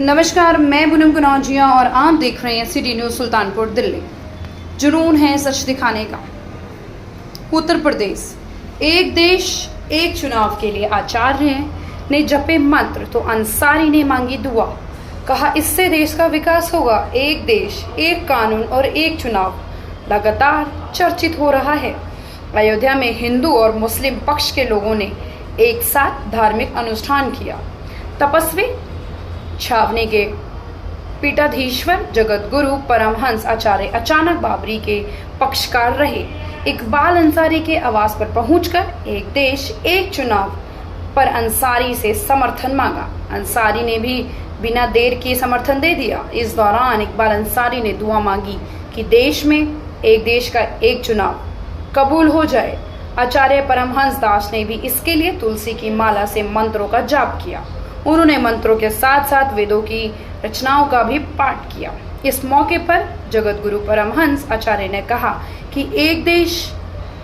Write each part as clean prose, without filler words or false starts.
नमस्कार, मैं पूनम कनौजिया और आप देख रहे हैं सिटी न्यूज़ सुल्तानपुर दिल्ली। जुनून है सच दिखाने का। उत्तर प्रदेश एक देश एक चुनाव के लिए आचार्य ने जपे मंत्र तो अंसारी ने मांगी दुआ। कहा इससे देश का विकास होगा। एक देश एक कानून और एक चुनाव लगातार चर्चित हो रहा है। अयोध्या में हिंदू और मुस्लिम पक्ष के लोगों ने एक साथ धार्मिक अनुष्ठान किया। तपस्वी छावनी के पीठाधीश्वर जगत गुरु परमहंस आचार्य अचानक बाबरी के पक्षकार रहे। इकबाल अंसारी के आवास पर पहुंचकर एक देश एक चुनाव पर अंसारी से समर्थन मांगा। अंसारी ने भी बिना देर किए समर्थन दे दिया। इस दौरान इकबाल अंसारी ने दुआ मांगी कि देश में एक देश का एक चुनाव कबूल हो जाए। आचार्य परमहंस दास ने भी इसके लिए तुलसी की माला से मंत्रों का जाप किया। उन्होंने मंत्रों के साथ साथ वेदों की रचनाओं का भी पाठ किया। इस मौके पर जगत गुरु परमहंस आचार्य ने कहा कि एक देश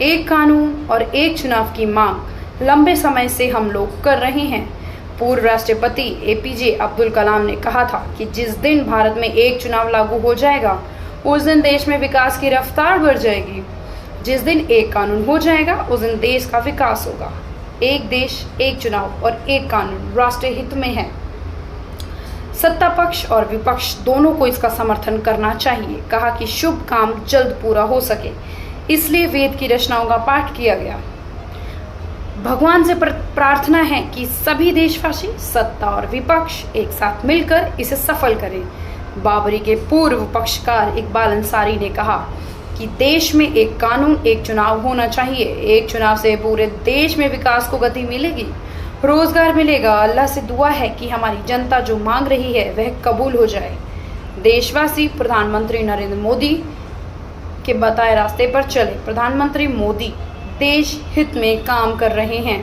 एक कानून और एक चुनाव की मांग लंबे समय से हम लोग कर रहे हैं। पूर्व राष्ट्रपति एपीजे अब्दुल कलाम ने कहा था कि जिस दिन भारत में एक चुनाव लागू हो जाएगा उस दिन देश में विकास की रफ्तार बढ़ जाएगी। जिस दिन एक कानून हो जाएगा उस दिन देश का विकास होगा। एक देश एक चुनाव और एक कानून राष्ट्र हित में है। सत्ता पक्ष और विपक्ष दोनों को इसका समर्थन करना चाहिए। कहा कि शुभ काम जल्द पूरा हो सके, इसलिए वेद की रचनाओं का पाठ किया गया। भगवान से प्रार्थना है कि सभी देशवासी सत्ता और विपक्ष एक साथ मिलकर इसे सफल करें। बाबरी के पूर्व पक्षकार इकबाल अंसारी ने कहा कि देश में एक कानून एक चुनाव होना चाहिए। एक चुनाव से पूरे देश में विकास को गति मिलेगी, रोजगार मिलेगा। अल्लाह से दुआ है कि हमारी जनता जो मांग रही है वह कबूल हो जाए। देशवासी प्रधानमंत्री नरेंद्र मोदी के बताए रास्ते पर चले। प्रधानमंत्री मोदी देश हित में काम कर रहे हैं।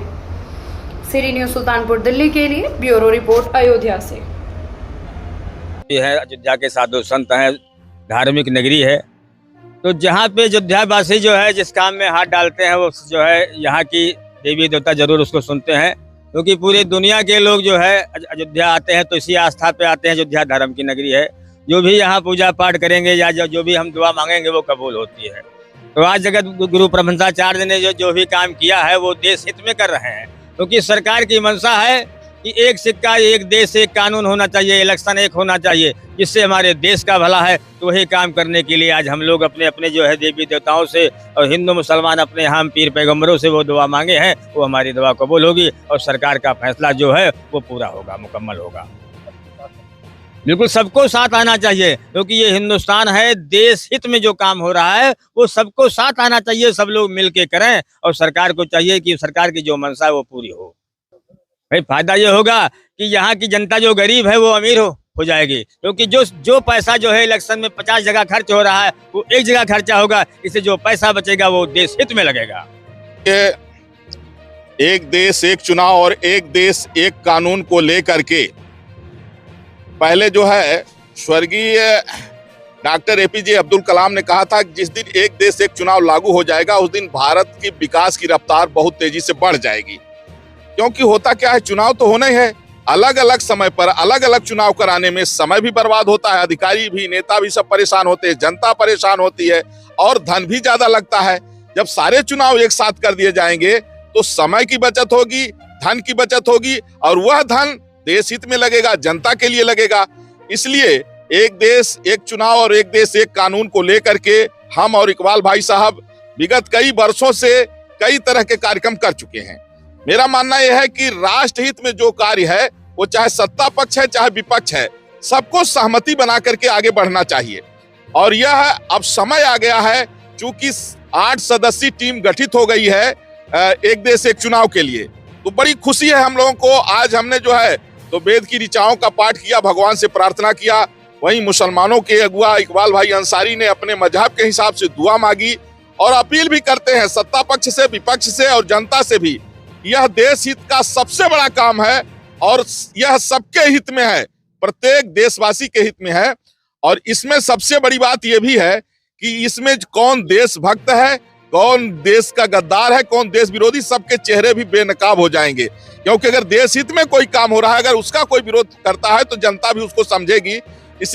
सिटी न्यूज़ सुल्तानपुर दिल्ली के लिए ब्यूरो रिपोर्ट अयोध्या से। ये है अयोध्या के साधु संत हैं, धार्मिक नगरी है। तो जहाँ पे अयोध्यावासी जो है जिस काम में हाथ डालते हैं वो जो है यहाँ की देवी देवता जरूर उसको सुनते हैं, क्योंकि पूरी दुनिया के लोग जो है अयोध्या आते हैं तो इसी आस्था पे आते हैं। अयोध्या धर्म की नगरी है। जो भी यहाँ पूजा पाठ करेंगे या जो भी हम दुआ मांगेंगे वो कबूल होती है। तो आज जगत गुरु परमहंसाचार्य ने जो भी काम किया है वो देश हित में कर रहे हैं, क्योंकि सरकार की मंशा है कि एक सिक्का एक देश एक कानून होना चाहिए, इलेक्शन एक होना चाहिए, जिससे हमारे देश का भला है। तो वही काम करने के लिए आज हम लोग अपने अपने जो है देवी देवताओं से और हिंदू मुसलमान अपने हम पीर पैगंबरों से वो दुआ मांगे हैं। वो हमारी दुआ कबूल होगी और सरकार का फैसला जो है वो पूरा होगा, मुकम्मल होगा। बिल्कुल सबको साथ आना चाहिए, क्योंकि ये हिंदुस्तान है। देश हित में जो काम हो रहा है वो सबको साथ आना चाहिए। सब लोग मिल के करें और सरकार को चाहिए कि सरकार की जो मंशा है वो पूरी हो। भाई फायदा ये होगा कि यहाँ की जनता जो गरीब है वो अमीर हो जाएगी, क्योंकि जो पैसा जो है इलेक्शन में 50 जगह खर्च हो रहा है वो एक जगह खर्चा होगा। इससे जो पैसा बचेगा वो देश हित में लगेगा। एक देश एक चुनाव और एक देश एक कानून को लेकर के पहले जो है स्वर्गीय डॉक्टर एपीजे अब्दुल कलाम ने कहा था कि जिस दिन एक देश एक चुनाव लागू हो जाएगा उस दिन भारत की विकास की रफ्तार बहुत तेजी से बढ़ जाएगी। क्योंकि होता क्या है, चुनाव तो होना ही है। अलग अलग समय पर अलग अलग चुनाव कराने में समय भी बर्बाद होता है, अधिकारी भी नेता भी सब परेशान होते हैं, जनता परेशान होती है और धन भी ज्यादा लगता है। जब सारे चुनाव एक साथ कर दिए जाएंगे तो समय की बचत होगी, धन की बचत होगी और वह धन देश हित में लगेगा, जनता के लिए लगेगा। इसलिए एक देश एक चुनाव और एक देश एक कानून को लेकर के हम और इकबाल भाई साहब विगत कई वर्षों से कई तरह के कार्यक्रम कर चुके हैं। मेरा मानना यह है कि राष्ट्रहित में जो कार्य है वो चाहे सत्ता पक्ष है चाहे विपक्ष है, सबको सहमति बना करके आगे बढ़ना चाहिए। और यह अब समय आ गया है, चूंकि 8 सदस्यीय टीम गठित हो गई है एक देश एक चुनाव के लिए, तो बड़ी खुशी है हम लोगों को। आज हमने जो है तो वेद की ऋचाओं का पाठ किया, भगवान से प्रार्थना किया। वहीं मुसलमानों के अगुआ इकबाल भाई अंसारी ने अपने मजहब के हिसाब से दुआ मांगी और अपील भी करते हैं सत्ता पक्ष से, विपक्ष से और जनता से भी। यह देश हित का सबसे बड़ा काम है और यह सबके हित में है, प्रत्येक देशवासी के हित में है। और इसमें सबसे बड़ी बात यह भी है कि इसमें कौन देशभक्त है, कौन देश का गद्दार है, कौन देश विरोधी, सबके चेहरे भी बेनकाब हो जाएंगे। क्योंकि अगर देश हित में कोई काम हो रहा है, अगर उसका कोई विरोध करता है तो जनता भी उसको समझेगी